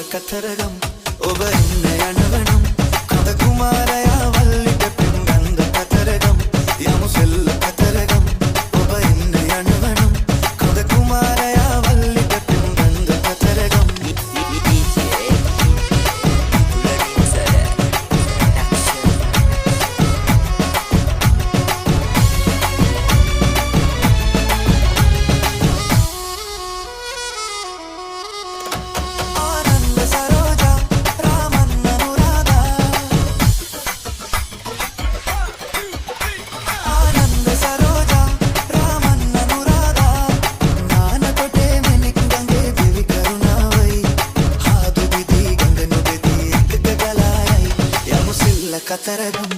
කතරගම් ඔබ ඉන්න යනවනම් කඳ කුමාරයා වල්ලිට පින්ගන්ධ කතරගම් යමු සෙල්ල කතරගම් ඔබ ඉන්න යනවනම් කඳ කුමාරයා වල්ලිට පින්ගන්ධ කතරගම් කතරගම්